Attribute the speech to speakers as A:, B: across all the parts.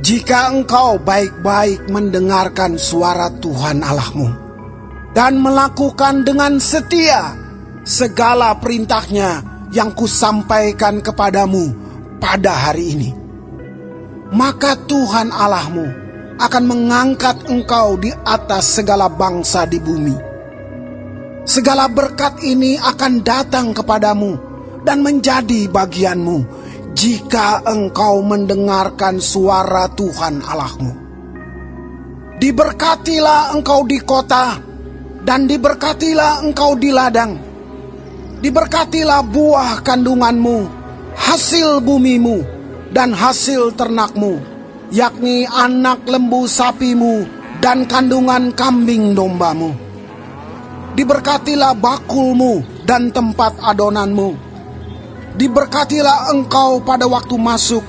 A: Jika engkau baik-baik mendengarkan suara Tuhan Allahmu dan melakukan dengan setia segala perintahnya yang kusampaikan kepadamu pada hari ini, maka Tuhan Allahmu akan mengangkat engkau di atas segala bangsa di bumi. Segala berkat ini akan datang kepadamu dan menjadi bagianmu jika engkau mendengarkan suara Tuhan Allahmu. Diberkatilah engkau di kota dan diberkatilah engkau di ladang. Diberkatilah buah kandunganmu, hasil bumimu, dan hasil ternakmu, yakni anak lembu sapimu dan kandungan kambing dombamu. Diberkatilah bakulmu dan tempat adonanmu. Diberkatilah engkau pada waktu masuk,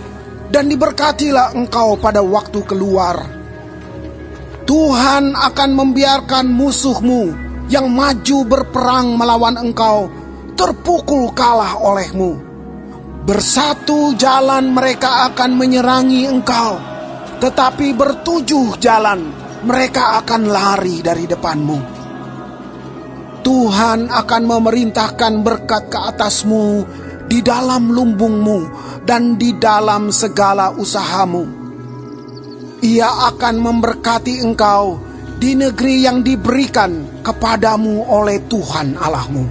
A: dan diberkatilah engkau pada waktu keluar. Tuhan akan membiarkan musuhmu yang maju berperang melawan engkau terpukul kalah olehmu. Bersatu jalan mereka akan menyerangi engkau, tetapi bertujuh jalan mereka akan lari dari depanmu. Tuhan akan memerintahkan berkat ke atasmu di dalam lumbungmu dan di dalam segala usahamu. Ia akan memberkati engkau di negeri yang diberikan kepadamu oleh Tuhan Allahmu.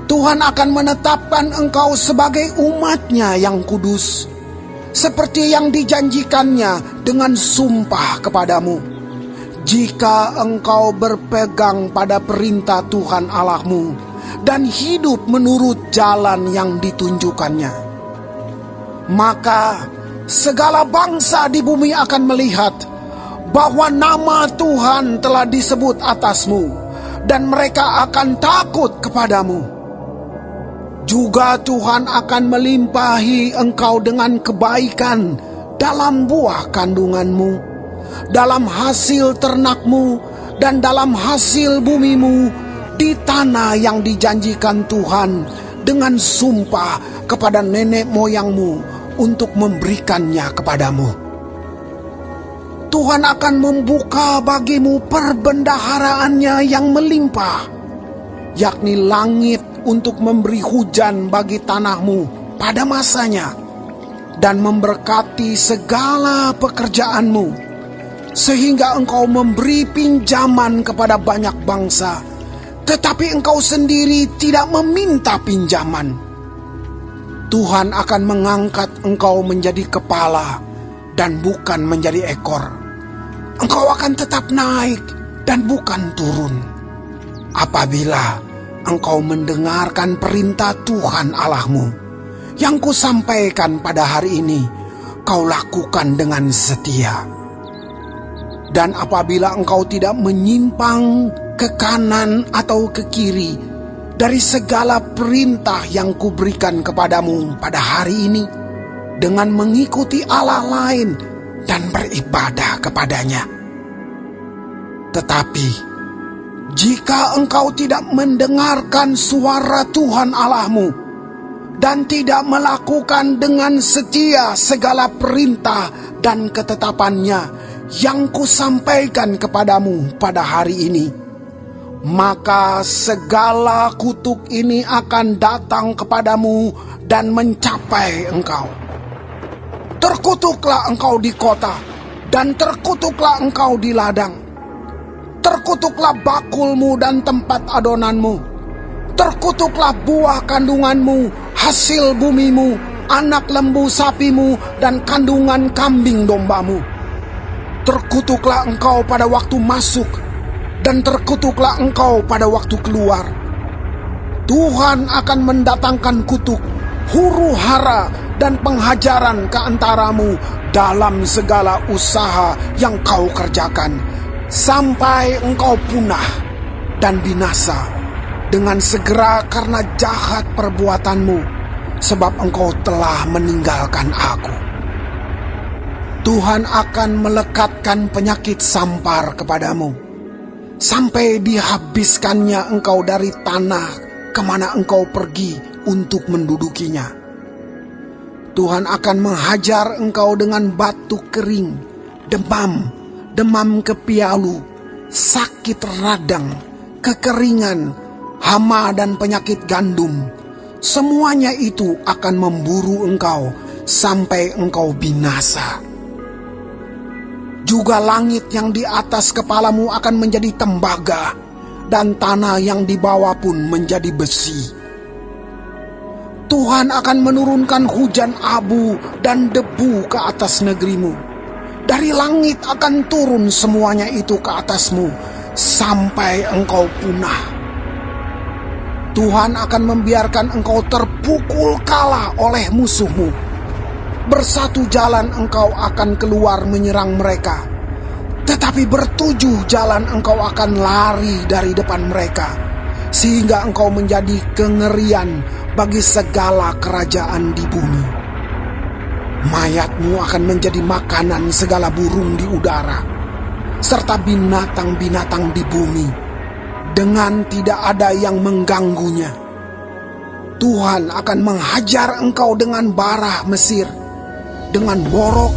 A: Tuhan akan menetapkan engkau sebagai umat-Nya yang kudus, seperti yang dijanjikannya dengan sumpah kepadamu. Jika engkau berpegang pada perintah Tuhan Allahmu dan hidup menurut jalan yang ditunjukkannya, maka segala bangsa di bumi akan melihat bahwa nama Tuhan telah disebut atasmu, dan mereka akan takut kepadamu. Juga Tuhan akan melimpahi engkau dengan kebaikan dalam buah kandunganmu, dalam hasil ternakmu, dan dalam hasil bumimu di tanah yang dijanjikan Tuhan dengan sumpah kepada nenek moyangmu untuk memberikannya kepadamu. Tuhan akan membuka bagimu perbendaharaannya yang melimpah, yakni langit untuk memberi hujan bagi tanahmu pada masanya, dan memberkati segala pekerjaanmu, sehingga engkau memberi pinjaman kepada banyak bangsa, tetapi engkau sendiri tidak meminta pinjaman. Tuhan akan mengangkat engkau menjadi kepala dan bukan menjadi ekor. Engkau akan tetap naik dan bukan turun. Apabila engkau mendengarkan perintah Tuhan Allahmu yang kusampaikan pada hari ini, kau lakukan dengan setia. Dan apabila engkau tidak menyimpang ke kanan atau ke kiri dari segala perintah yang kuberikan kepadamu pada hari ini, dengan mengikuti Allah lain dan beribadah kepadanya. Tetapi jika engkau tidak mendengarkan suara Tuhan Allahmu dan tidak melakukan dengan setia segala perintah dan ketetapannya yang kusampaikan kepadamu pada hari ini, maka segala kutuk ini akan datang kepadamu dan mencapai engkau. Terkutuklah engkau di kota, dan terkutuklah engkau di ladang. Terkutuklah bakulmu dan tempat adonanmu. Terkutuklah buah kandunganmu, hasil bumimu, anak lembu sapimu, dan kandungan kambing dombamu. Terkutuklah engkau pada waktu masuk, dan terkutuklah engkau pada waktu keluar. Tuhan akan mendatangkan kutuk, huru hara, dan penghajaran ke antaramu dalam segala usaha yang kau kerjakan, sampai engkau punah dan binasa dengan segera karena jahat perbuatanmu, sebab engkau telah meninggalkan Aku. Tuhan akan melekatkan penyakit sampar kepadamu, sampai dihabiskannya engkau dari tanah kemana engkau pergi untuk mendudukinya. Tuhan akan menghajar engkau dengan batuk kering, demam kepialu, sakit radang, kekeringan, hama dan penyakit gandum. Semuanya itu akan memburu engkau sampai engkau binasa. Juga langit yang di atas kepalamu akan menjadi tembaga, dan tanah yang di bawah pun menjadi besi. Tuhan akan menurunkan hujan abu dan debu ke atas negerimu. Dari langit akan turun semuanya itu ke atasmu, sampai engkau punah. Tuhan akan membiarkan engkau terpukul kalah oleh musuhmu. Bersatu jalan engkau akan keluar menyerang mereka, tetapi bertujuh jalan engkau akan lari dari depan mereka, sehingga engkau menjadi kengerian bagi segala kerajaan di bumi. Mayatmu akan menjadi makanan segala burung di udara, serta binatang-binatang di bumi, dengan tidak ada yang mengganggunya. Tuhan akan menghajar engkau dengan bara Mesir, dengan borok,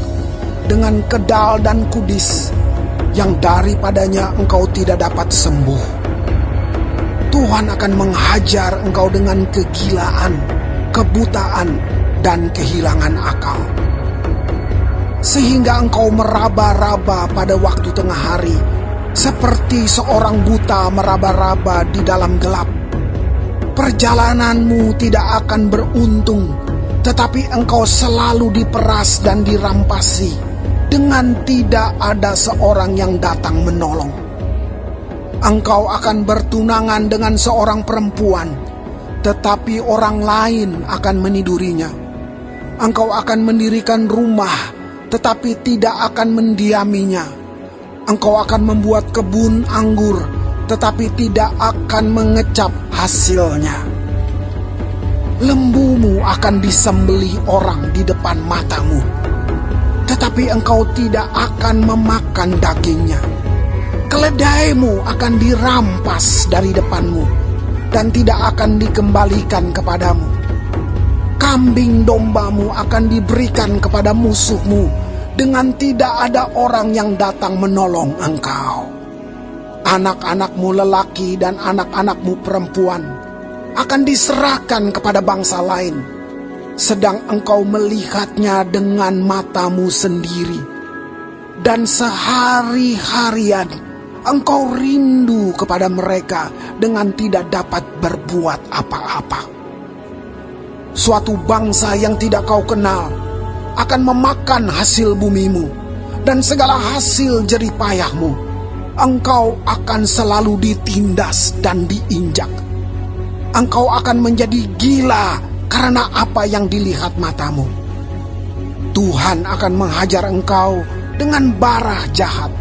A: dengan kedal dan kudis, yang daripadanya engkau tidak dapat sembuh. Tuhan akan menghajar engkau dengan kegilaan, kebutaan, dan kehilangan akal, sehingga engkau meraba-raba pada waktu tengah hari, seperti seorang buta meraba-raba di dalam gelap. Perjalananmu tidak akan beruntung, tetapi engkau selalu diperas dan dirampasi, dengan tidak ada seorang yang datang menolong. Engkau akan bertunangan dengan seorang perempuan, tetapi orang lain akan menidurinya. Engkau akan mendirikan rumah, tetapi tidak akan mendiaminya. Engkau akan membuat kebun anggur, tetapi tidak akan mengecap hasilnya. Lembumu akan disembelih orang di depan matamu, tetapi engkau tidak akan memakan dagingnya. Keledaimu akan dirampas dari depanmu, dan tidak akan dikembalikan kepadamu. Kambing dombamu akan diberikan kepada musuhmu, dengan tidak ada orang yang datang menolong engkau. Anak-anakmu lelaki dan anak-anakmu perempuan akan diserahkan kepada bangsa lain, sedang engkau melihatnya dengan matamu sendiri. Dan sehari-harian engkau rindu kepada mereka dengan tidak dapat berbuat apa-apa. Suatu bangsa yang tidak kau kenal akan memakan hasil bumimu dan segala hasil jerih payahmu. Engkau akan selalu ditindas dan diinjak. Engkau akan menjadi gila karena apa yang dilihat matamu. Tuhan akan menghajar engkau dengan bara jahat,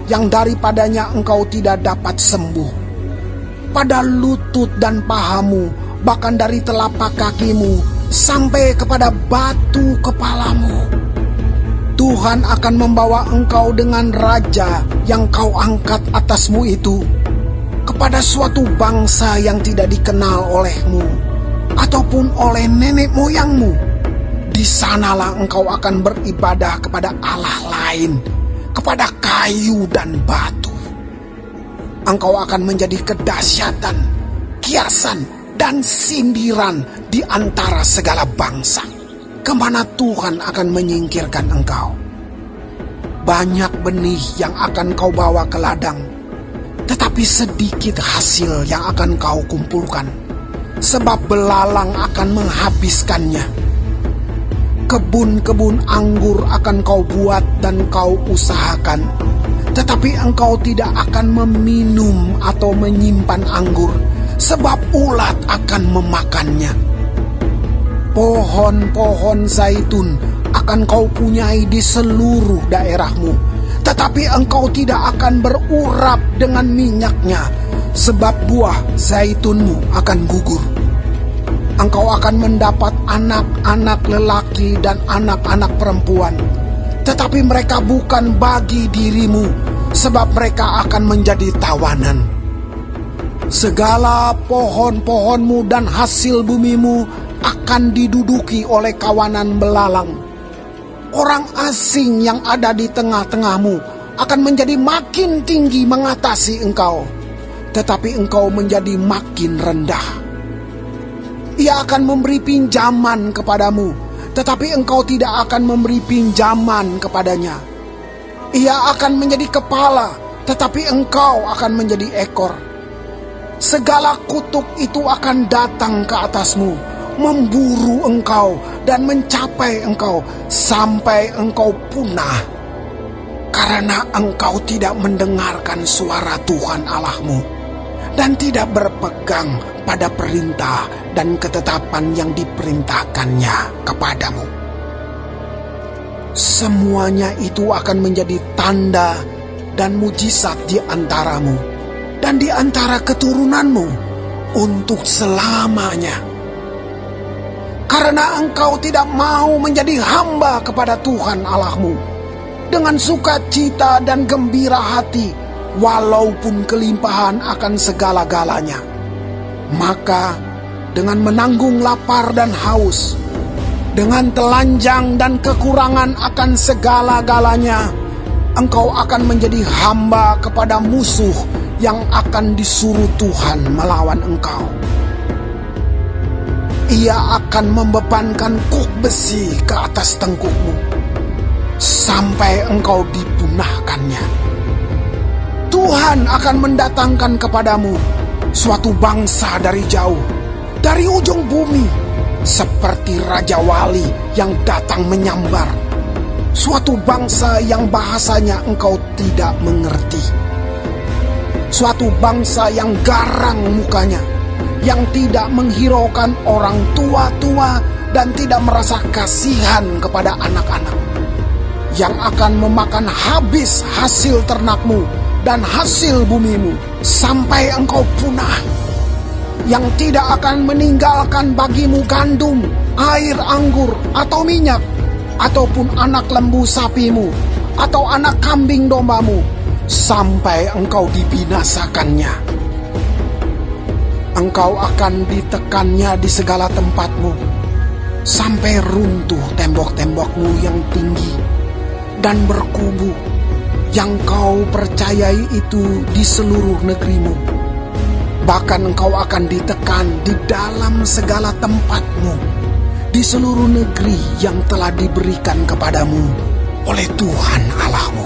A: yang daripadanya engkau tidak dapat sembuh. Pada lutut dan pahamu, bahkan dari telapak kakimu sampai kepada batu kepalamu. Tuhan akan membawa engkau dengan raja yang kau angkat atasmu itu kepada suatu bangsa yang tidak dikenal olehmu ataupun oleh nenek moyangmu. Di sanalah engkau akan beribadah kepada Allah lain, kepada kayu dan batu. Engkau akan menjadi kedahsyatan, kiasan, dan sindiran di antara segala bangsa, kemana Tuhan akan menyingkirkan engkau. Banyak benih yang akan kau bawa ke ladang, tetapi sedikit hasil yang akan kau kumpulkan, sebab belalang akan menghabiskannya. Kebun-kebun anggur akan kau buat dan kau usahakan, tetapi engkau tidak akan meminum atau menyimpan anggur, sebab ulat akan memakannya. Pohon-pohon zaitun akan kau punyai di seluruh daerahmu, tetapi engkau tidak akan berurap dengan minyaknya, sebab buah zaitunmu akan gugur. Engkau akan mendapat anak-anak lelaki dan anak-anak perempuan, tetapi mereka bukan bagi dirimu, sebab mereka akan menjadi tawanan. Segala pohon-pohonmu dan hasil bumimu akan diduduki oleh kawanan belalang. Orang asing yang ada di tengah-tengahmu akan menjadi makin tinggi mengatasi engkau, tetapi engkau menjadi makin rendah. Ia akan memberi pinjaman kepadamu, tetapi engkau tidak akan memberi pinjaman kepadanya. Ia akan menjadi kepala, tetapi engkau akan menjadi ekor. Segala kutuk itu akan datang ke atasmu, memburu engkau dan mencapai engkau sampai engkau punah, karena engkau tidak mendengarkan suara Tuhan Allahmu dan tidak berpegang pada perintah dan ketetapan yang diperintahkannya kepadamu. Semuanya itu akan menjadi tanda dan mujizat di antaramu dan di antara keturunanmu untuk selamanya. Karena engkau tidak mau menjadi hamba kepada Tuhan Allahmu dengan sukacita dan gembira hati, walaupun kelimpahan akan segala-galanya. Maka dengan menanggung lapar dan haus, dengan telanjang dan kekurangan akan segala-galanya, engkau akan menjadi hamba kepada musuh yang akan disuruh Tuhan melawan engkau. Ia akan membebankan kuk besi ke atas tengkukmu sampai engkau dipunahkannya. Tuhan akan mendatangkan kepadamu suatu bangsa dari jauh, dari ujung bumi, seperti Raja Wali yang datang menyambar, suatu bangsa yang bahasanya engkau tidak mengerti, suatu bangsa yang garang mukanya, yang tidak menghiraukan orang tua-tua dan tidak merasa kasihan kepada anak-anak, yang akan memakan habis hasil ternakmu dan hasil bumimu sampai engkau punah, yang tidak akan meninggalkan bagimu gandum, air anggur atau minyak, ataupun anak lembu sapimu atau anak kambing dombamu, sampai engkau dibinasakannya. Engkau akan ditekannya di segala tempatmu, sampai runtuh tembok-tembokmu yang tinggi dan berkubu, yang kau percayai itu di seluruh negerimu. Bahkan engkau akan ditekan di dalam segala tempatmu, di seluruh negeri yang telah diberikan kepadamu oleh Tuhan Allahmu.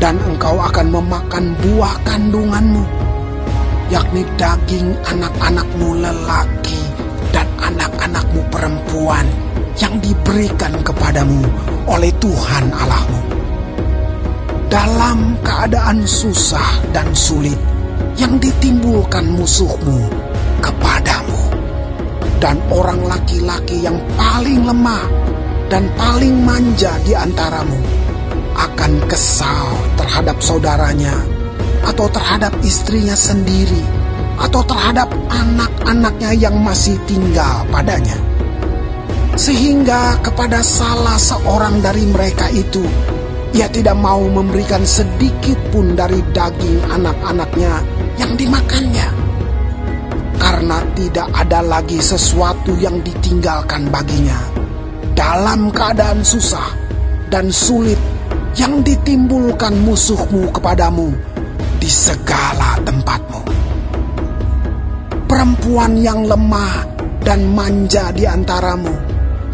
A: Dan engkau akan memakan buah kandunganmu, yakni daging anak-anakmu lelaki dan anak-anakmu perempuan yang diberikan kepadamu oleh Tuhan Allahmu. Dalam keadaan susah dan sulit yang ditimbulkan musuhmu kepadamu, dan orang laki-laki yang paling lemah dan paling manja di antaramu akan kesal terhadap saudaranya, atau terhadap istrinya sendiri, atau terhadap anak-anaknya yang masih tinggal padanya, sehingga kepada salah seorang dari mereka itu ia tidak mau memberikan sedikit pun dari daging anak-anaknya yang dimakannya, karena tidak ada lagi sesuatu yang ditinggalkan baginya dalam keadaan susah dan sulit yang ditimbulkan musuhmu kepadamu di segala tempatmu. Perempuan yang lemah dan manja di antaramu,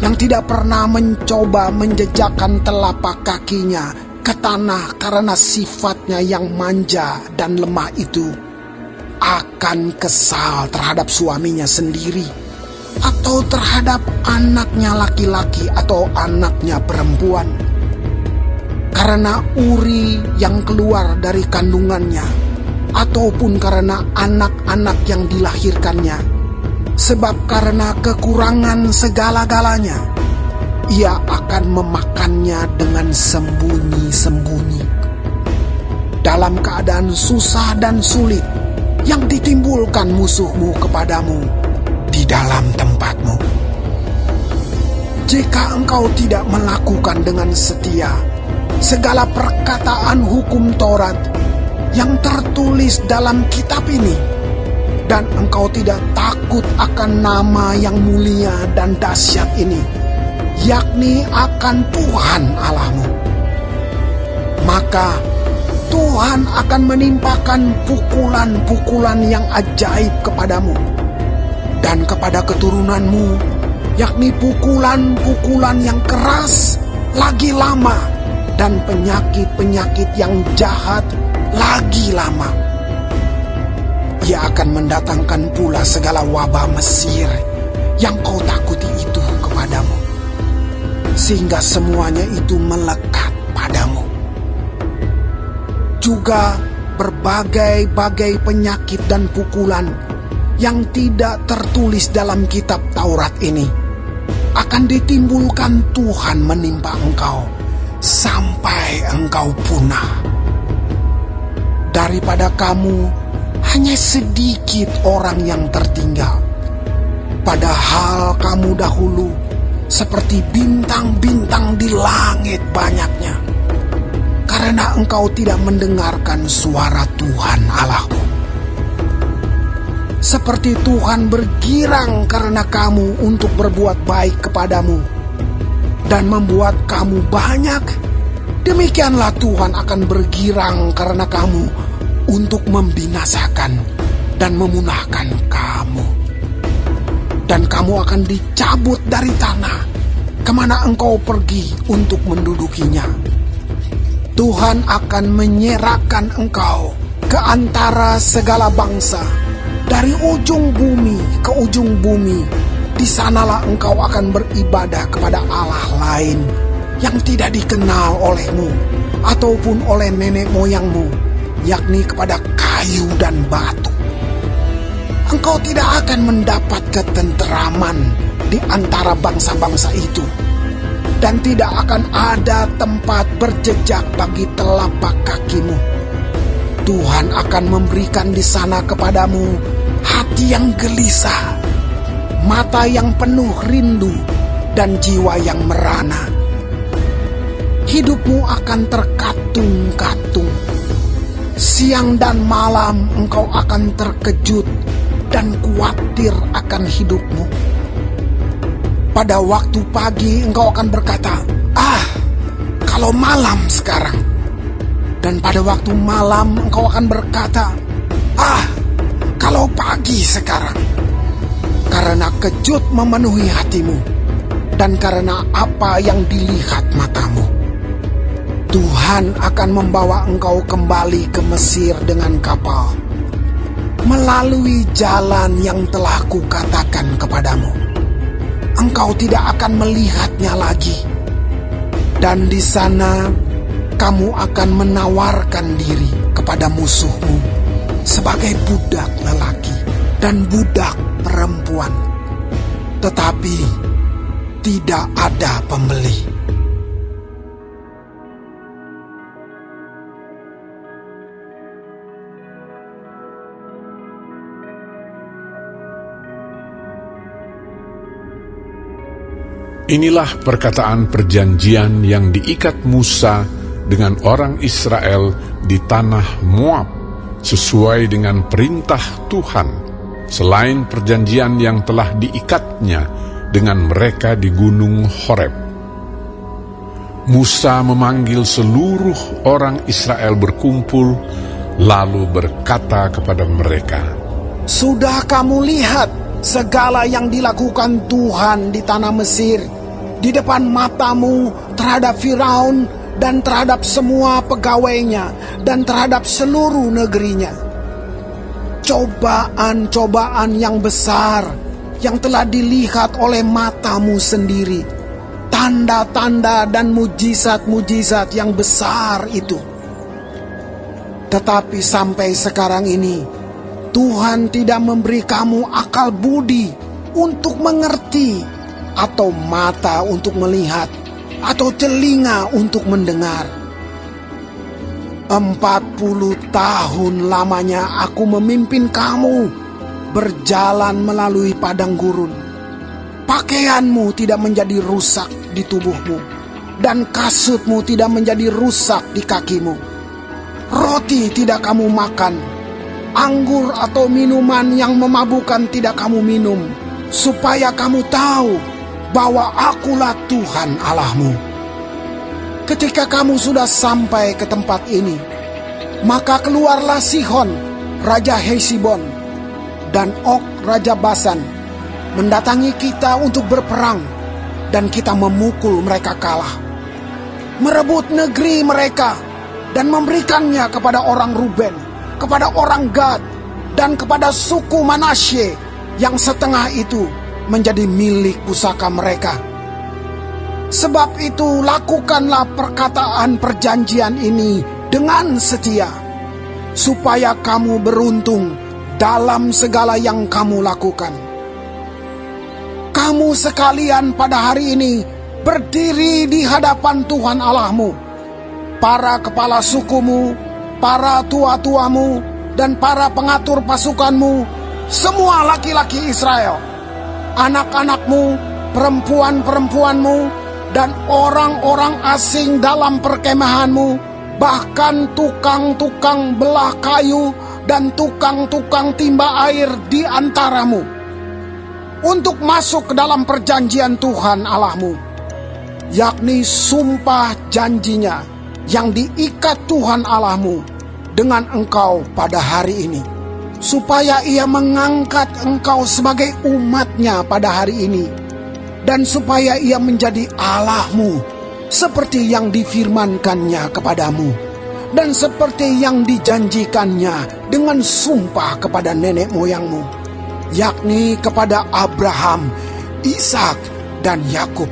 A: yang tidak pernah mencoba menjejakkan telapak kakinya ke tanah karena sifatnya yang manja dan lemah itu, akan kesal terhadap suaminya sendiri, atau terhadap anaknya laki-laki atau anaknya perempuan, karena uri yang keluar dari kandungannya, ataupun karena anak-anak yang dilahirkannya. Sebab karena kekurangan segala-galanya, ia akan memakannya dengan sembunyi-sembunyi. Dalam keadaan susah dan sulit yang ditimbulkan musuhmu kepadamu di dalam tempatmu. Jika engkau tidak melakukan dengan setia segala perkataan hukum Taurat yang tertulis dalam kitab ini, dan engkau tidak takut akan nama yang mulia dan dahsyat ini, yakni akan Tuhan Allahmu, maka Tuhan akan menimpakan pukulan-pukulan yang ajaib kepadamu dan kepada keturunanmu, yakni pukulan-pukulan yang keras lagi lama dan penyakit-penyakit yang jahat lagi lama. Ia akan mendatangkan pula segala wabah Mesir yang kau takuti itu kepadamu, sehingga semuanya itu melekat padamu. Juga berbagai-bagai penyakit dan pukulan yang tidak tertulis dalam kitab Taurat ini akan ditimbulkan Tuhan menimpa engkau sampai engkau punah. Daripada kamu hanya sedikit orang yang tertinggal, padahal kamu dahulu seperti bintang-bintang di langit banyaknya, karena engkau tidak mendengarkan suara Tuhan Allahmu. Seperti Tuhan bergirang karena kamu untuk berbuat baik kepadamu dan membuat kamu banyak, demikianlah Tuhan akan bergirang karena kamu untuk membinasakan dan memunahkan kamu. Dan kamu akan dicabut dari tanah kemana engkau pergi untuk mendudukinya. Tuhan akan menyerahkan engkau ke antara segala bangsa, dari ujung bumi ke ujung bumi. Di sanalah engkau akan beribadah kepada Allah lain yang tidak dikenal olehmu ataupun oleh nenek moyangmu, yakni kepada kayu dan batu. Engkau tidak akan mendapat ketenteraman di antara bangsa-bangsa itu, dan tidak akan ada tempat berjejak bagi telapak kakimu. Tuhan akan memberikan di sana kepadamu hati yang gelisah, mata yang penuh rindu, dan jiwa yang merana. Hidupmu akan terkatung-katung. Siang dan malam engkau akan terkejut dan khawatir akan hidupmu. Pada waktu pagi engkau akan berkata, kalau malam sekarang. Dan pada waktu malam engkau akan berkata, kalau pagi sekarang. Karena kejut memenuhi hatimu, dan karena apa yang dilihat matamu. Tuhan akan membawa engkau kembali ke Mesir dengan kapal, melalui jalan yang telah kukatakan kepadamu. Engkau tidak akan melihatnya lagi. Dan di sana kamu akan menawarkan diri kepada musuhmu sebagai budak lelaki dan budak perempuan, tetapi tidak ada pembeli.
B: Inilah perkataan perjanjian yang diikat Musa dengan orang Israel di tanah Moab, sesuai dengan perintah Tuhan, selain perjanjian yang telah diikatnya dengan mereka di gunung Horeb. Musa memanggil seluruh orang Israel berkumpul, lalu berkata kepada mereka,
A: "Sudah kamu lihat segala yang dilakukan Tuhan di tanah Mesir, di depan matamu terhadap Firaun dan terhadap semua pegawainya dan terhadap seluruh negerinya. Cobaan-cobaan yang besar yang telah dilihat oleh matamu sendiri, tanda-tanda dan mujizat-mujizat yang besar itu. Tetapi sampai sekarang ini, Tuhan tidak memberi kamu akal budi untuk mengerti, atau mata untuk melihat, atau telinga untuk mendengar. 40 tahun lamanya aku memimpin kamu berjalan melalui padang gurun. Pakaianmu tidak menjadi rusak di tubuhmu, dan kasutmu tidak menjadi rusak di kakimu. Roti tidak kamu makan, anggur atau minuman yang memabukkan tidak kamu minum, supaya kamu tahu bahwa akulah Tuhan Allahmu. Ketika kamu sudah sampai ke tempat ini, maka keluarlah Sihon, Raja Hesibon, dan Og, Raja Basan, mendatangi kita untuk berperang, dan kita memukul mereka kalah, merebut negeri mereka, dan memberikannya kepada orang Ruben, kepada orang Gad, dan kepada suku Manasye, yang setengah itu menjadi milik pusaka mereka. Sebab itu lakukanlah perkataan perjanjian ini dengan setia, supaya kamu beruntung dalam segala yang kamu lakukan. Kamu sekalian pada hari ini berdiri di hadapan Tuhan Allahmu, para kepala sukumu, para tua-tuamu, dan para pengatur pasukanmu, semua laki-laki Israel, anak-anakmu, perempuan-perempuanmu, dan orang-orang asing dalam perkemahanmu, bahkan tukang-tukang belah kayu dan tukang-tukang timba air di antaramu, untuk masuk ke dalam perjanjian Tuhan Allahmu, yakni sumpah janjinya yang diikat Tuhan Allahmu dengan engkau pada hari ini, supaya ia mengangkat engkau sebagai umatnya pada hari ini, dan supaya ia menjadi Allahmu seperti yang difirmankannya kepadamu, dan seperti yang dijanjikannya dengan sumpah kepada nenek moyangmu, yakni kepada Abraham, Ishak, dan Yakub.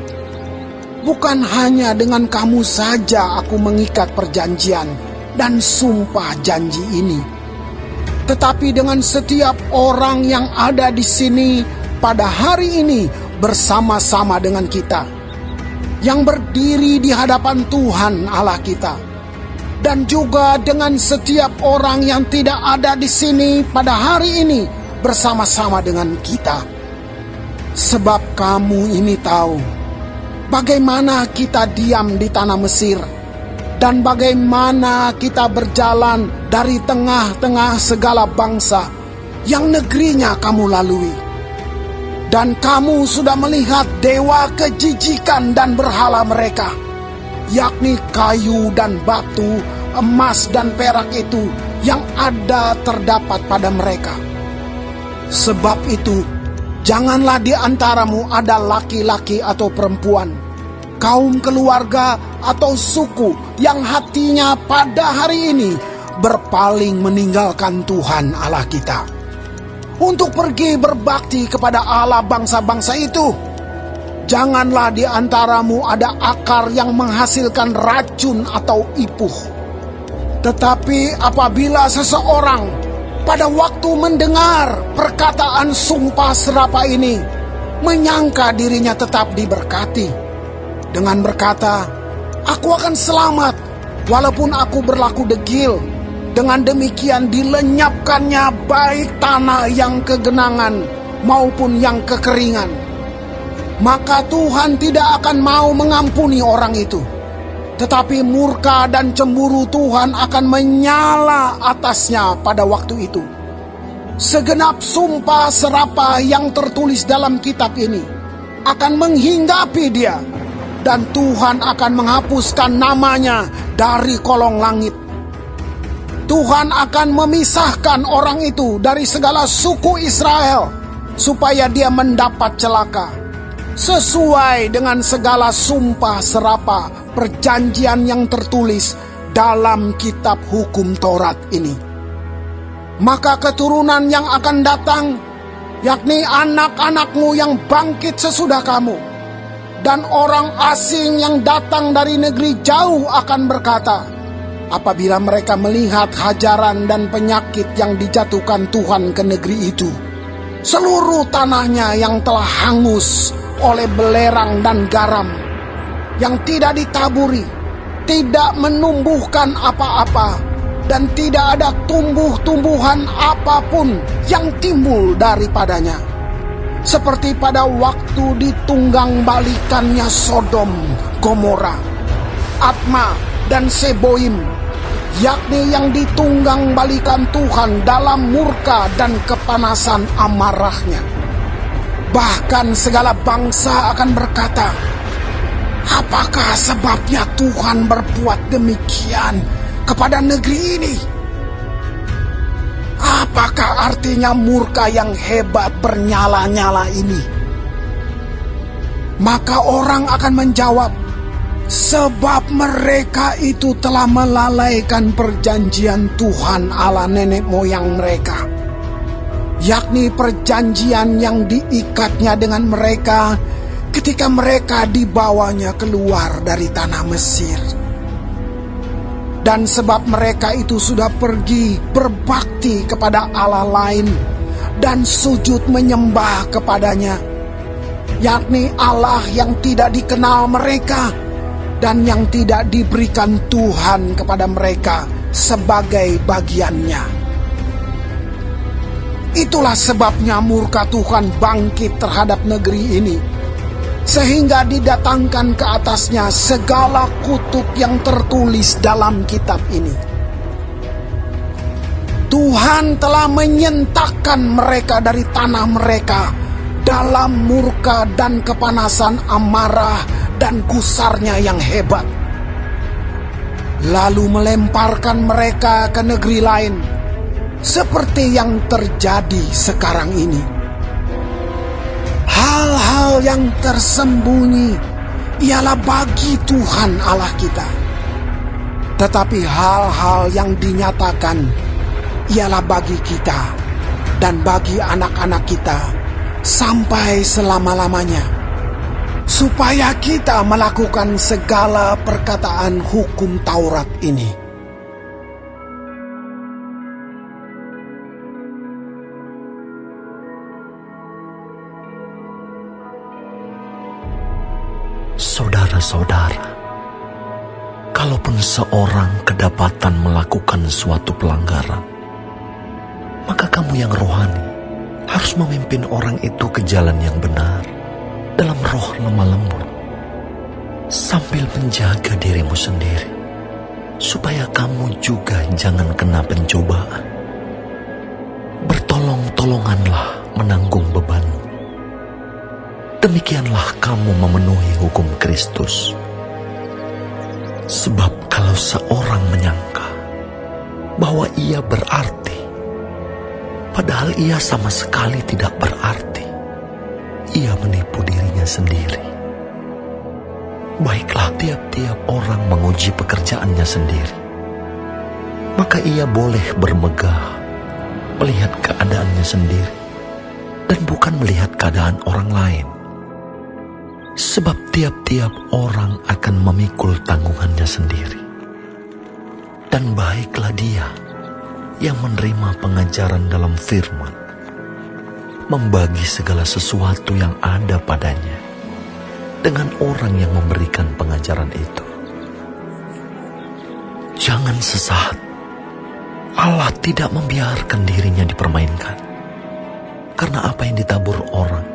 A: Bukan hanya dengan kamu saja aku mengikat perjanjian dan sumpah janji ini, tetapi dengan setiap orang yang ada di sini pada hari ini bersama-sama dengan kita, yang berdiri di hadapan Tuhan Allah kita, dan juga dengan setiap orang yang tidak ada di sini pada hari ini bersama-sama dengan kita. Sebab kamu ini tahu bagaimana kita diam di tanah Mesir, dan bagaimana kita berjalan dari tengah-tengah segala bangsa yang negerinya kamu lalui. Dan kamu sudah melihat dewa kejijikan dan berhala mereka, yakni kayu dan batu, emas dan perak itu yang ada terdapat pada mereka. Sebab itu, janganlah di antaramu ada laki-laki atau perempuan, kaum keluarga atau suku yang hatinya pada hari ini berpaling meninggalkan Tuhan Allah kita, untuk pergi berbakti kepada Allah bangsa-bangsa itu. Janganlah di antaramu ada akar yang menghasilkan racun atau ipuh. Tetapi apabila seseorang pada waktu mendengar perkataan sumpah serapa ini menyangka dirinya tetap diberkati, dengan berkata, "Aku akan selamat walaupun aku berlaku degil," dengan demikian dilenyapkannya baik tanah yang kegenangan maupun yang kekeringan, maka Tuhan tidak akan mau mengampuni orang itu, tetapi murka dan cemburu Tuhan akan menyala atasnya pada waktu itu. Segenap sumpah serapa yang tertulis dalam kitab ini akan menghinggapi dia, dan Tuhan akan menghapuskan namanya dari kolong langit. Tuhan akan memisahkan orang itu dari segala suku Israel, supaya dia mendapat celaka, sesuai dengan segala sumpah serapa perjanjian yang tertulis dalam kitab hukum Taurat ini. Maka keturunan yang akan datang, yakni anak-anakmu yang bangkit sesudah kamu, dan orang asing yang datang dari negeri jauh akan berkata, apabila mereka melihat hajaran dan penyakit yang dijatuhkan Tuhan ke negeri itu, seluruh tanahnya yang telah hangus oleh belerang dan garam, yang tidak ditaburi, tidak menumbuhkan apa-apa, dan tidak ada tumbuh-tumbuhan apapun yang timbul daripadanya, seperti pada waktu ditunggang balikannya Sodom, Gomora, Atma, dan Seboim, yakni yang ditunggang balikan Tuhan dalam murka dan kepanasan amarahnya. Bahkan segala bangsa akan berkata, apakah sebabnya Tuhan berbuat demikian kepada negeri ini? Apakah artinya murka yang hebat bernyala-nyala ini? Maka orang akan menjawab, sebab mereka itu telah melalaikan perjanjian Tuhan Allah nenek moyang mereka, yakni perjanjian yang diikatnya dengan mereka ketika mereka dibawanya keluar dari tanah Mesir. Dan sebab mereka itu sudah pergi berbakti kepada Allah lain dan sujud menyembah kepadanya, yakni Allah yang tidak dikenal mereka dan yang tidak diberikan Tuhan kepada mereka sebagai bagiannya. Itulah sebabnya murka Tuhan bangkit terhadap negeri ini, sehingga didatangkan ke atasnya segala kutuk yang tertulis dalam kitab ini. Tuhan telah menyentakkan mereka dari tanah mereka dalam murka dan kepanasan amarah dan gusarnya yang hebat, lalu melemparkan mereka ke negeri lain, seperti yang terjadi sekarang ini. Hal-hal yang tersembunyi ialah bagi Tuhan Allah kita, tetapi hal-hal yang dinyatakan ialah bagi kita dan bagi anak-anak kita sampai selama-lamanya, supaya kita melakukan segala perkataan hukum Taurat ini.
C: Saudara-saudara, kalaupun seorang kedapatan melakukan suatu pelanggaran, maka kamu yang rohani harus memimpin orang itu ke jalan yang benar dalam roh lemah lembut, sambil menjaga dirimu sendiri, supaya kamu juga jangan kena pencobaan. Bertolong-tolonganlah menanggung bebanmu. Demikianlah kamu memenuhi hukum Kristus. Sebab kalau seorang menyangka bahwa ia berarti, padahal ia sama sekali tidak berarti, ia menipu dirinya sendiri. Baiklah, tiap-tiap orang menguji pekerjaannya sendiri, maka ia boleh bermegah melihat keadaannya sendiri dan bukan melihat keadaan orang lain. Sebab tiap-tiap orang akan memikul tanggungannya sendiri. Dan baiklah dia yang menerima pengajaran dalam firman, membagi segala sesuatu yang ada padanya dengan orang yang memberikan pengajaran itu. Jangan sesaat. Allah tidak membiarkan dirinya dipermainkan. Karena apa yang ditabur orang,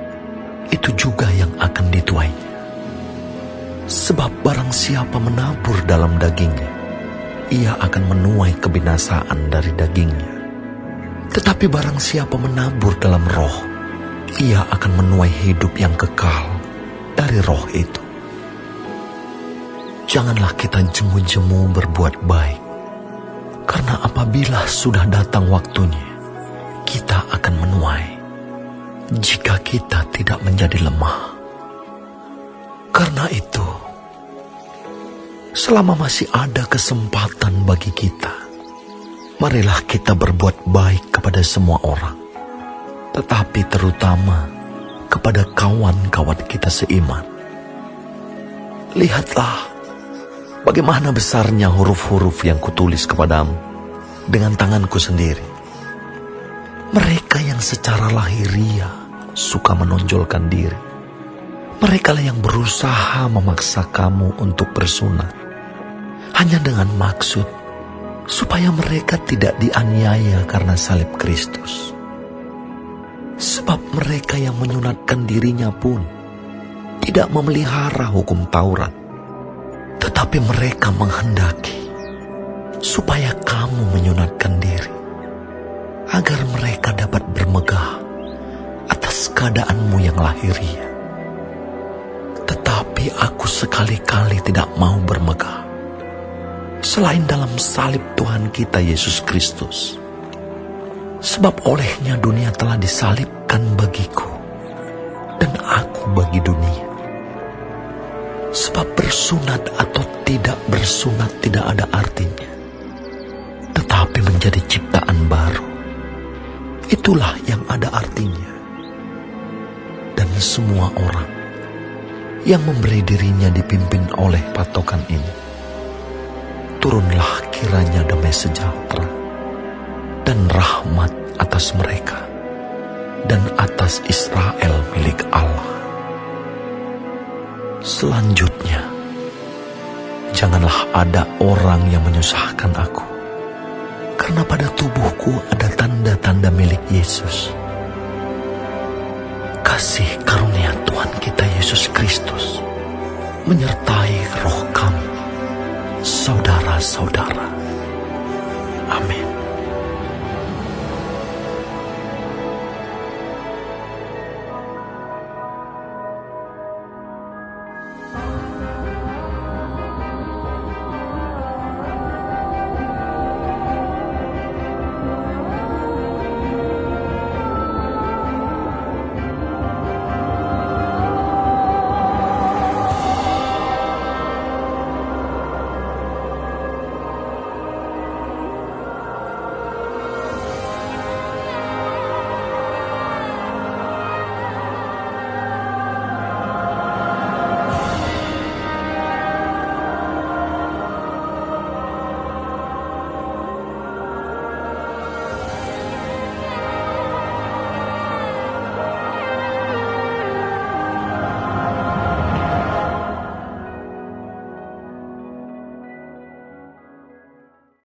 C: itu juga yang akan dituainya. Sebab barang siapa menabur dalam dagingnya, ia akan menuai kebinasaan dari dagingnya. Tetapi barang siapa menabur dalam roh, ia akan menuai hidup yang kekal dari roh itu. Janganlah kita jemu-jemu berbuat baik, karena apabila sudah datang waktunya, kita akan menuai, jika kita tidak menjadi lemah. Karena itu, selama masih ada kesempatan bagi kita, marilah kita berbuat baik kepada semua orang, tetapi terutama kepada kawan-kawan kita seiman. Lihatlah bagaimana besarnya huruf-huruf yang kutulis kepadamu dengan tanganku sendiri. Mereka yang secara lahiriah suka menonjolkan diri, merekalah yang berusaha memaksa kamu untuk bersunat, hanya dengan maksud supaya mereka tidak dianiaya karena salib Kristus. Sebab mereka yang menyunatkan dirinya pun tidak memelihara hukum Taurat, tetapi mereka menghendaki supaya kamu menyunatkan diri, agar mereka dapat bermegah atas keadaanmu yang lahiriah. Tetapi aku sekali-kali tidak mau bermegah, selain dalam salib Tuhan kita Yesus Kristus. Sebab olehnya dunia telah disalibkan bagiku, dan aku bagi dunia. Sebab bersunat atau tidak bersunat tidak ada artinya, tetapi menjadi ciptaan baru, itulah yang ada artinya. Dan semua orang yang memberi dirinya dipimpin oleh patokan ini, turunlah kiranya damai sejahtera dan rahmat atas mereka dan atas Israel milik Allah. Selanjutnya, janganlah ada orang yang menyusahkan aku, karena pada tubuhku ada tanda-tanda milik Yesus. Kasih karunia Tuhan kita Yesus Kristus menyertai roh kamu, saudara-saudara. Amin.